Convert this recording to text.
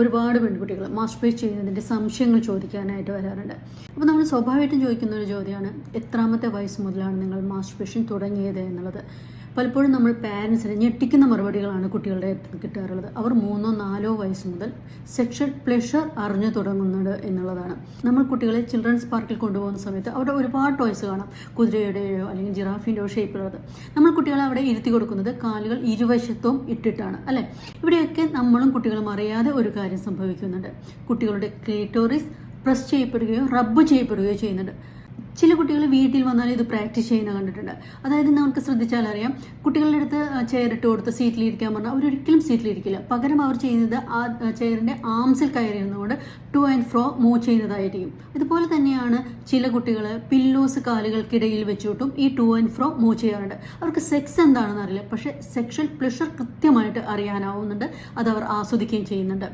ഒരുപാട് പെൺകുട്ടികൾ മാസ്റ്റുർബേറ്റ് ചെയ്യുന്നതിൻ്റെ സംശയങ്ങൾ ചോദിക്കാനായിട്ട് വരാറുണ്ട്. അപ്പോൾ നമ്മൾ സ്വാഭാവികമായിട്ടും ചോദിക്കുന്ന ഒരു ചോദ്യമാണ്, എത്രാമത്തെ വയസ്സ് മുതലാണ് നിങ്ങൾ മാസ്റ്റുർബേഷൻ തുടങ്ങിയത് എന്നുള്ളത്. പലപ്പോഴും നമ്മൾ പാരൻസിന് ഞെട്ടിക്കുന്ന മറുപടികളാണ് കുട്ടികളുടെ കിട്ടാറുള്ളത്. അവർ 3 or 4 വയസ്സ് മുതൽ സെക്ഷൽ പ്ലഷർ അറിഞ്ഞു തുടങ്ങുന്നുണ്ട് എന്നുള്ളതാണ്. നമ്മൾ കുട്ടികളെ ചിൽഡ്രൻസ് പാർക്കിൽ കൊണ്ടുപോകുന്ന സമയത്ത് അവിടെ ഒരുപാട് ടോയ്സ് കാണാം, കുതിരയുടെയോ അല്ലെങ്കിൽ ജിറാഫിൻ്റെയോ ഷേപ്പിലുള്ളത്. നമ്മൾ കുട്ടികളെ അവിടെ ഇരുത്തി കൊടുക്കുന്നത് കാലുകൾ ഇരുവശത്തും ഇട്ടിട്ടാണ്, അല്ലേ? ഇവിടെയൊക്കെ നമ്മളും കുട്ടികളും അറിയാതെ ഒരു കാര്യം സംഭവിക്കുന്നുണ്ട്. കുട്ടികളുടെ ക്ലീറ്റോറിസ് പ്രസ് ചെയ്യപ്പെടുകയോ റബ്ബ് ചെയ്യപ്പെടുകയോ ചെയ്യുന്നുണ്ട്. ചില കുട്ടികൾ വീട്ടിൽ വന്നാൽ ഇത് പ്രാക്ടീസ് ചെയ്യുന്ന കണ്ടിട്ടുണ്ട്. അതായത് നമുക്ക് ശ്രദ്ധിച്ചാൽ അറിയാം, കുട്ടികളുടെ അടുത്ത് ചെയറിട്ട് കൊടുത്ത് സീറ്റിലിരിക്കാൻ പറഞ്ഞാൽ അവരൊരിക്കലും സീറ്റിലിരിക്കില്ല. പകരം അവർ ചെയ്യുന്നത് ആ ചെയറിൻ്റെ ആംസിൽ കയറിയിരുന്നുകൊണ്ട് ടു ആൻഡ് ഫ്രോ മൂവ് ചെയ്യുന്നതായിരിക്കും. ഇതുപോലെ തന്നെയാണ് ചില കുട്ടികൾ പില്ലോസ് കാലുകൾക്കിടയിൽ വെച്ചിട്ടും ഈ ടു ആൻഡ് ഫ്രോ മൂവ് ചെയ്യാറുണ്ട്. അവർക്ക് സെക്സ് എന്താണെന്ന് അറിയില്ല, പക്ഷേ സെക്ഷൽ പ്ലഷർ കൃത്യമായിട്ട് അറിയാനാവുന്നുണ്ട്. അത് അവർ ആസ്വദിക്കുകയും ചെയ്യുന്നുണ്ട്.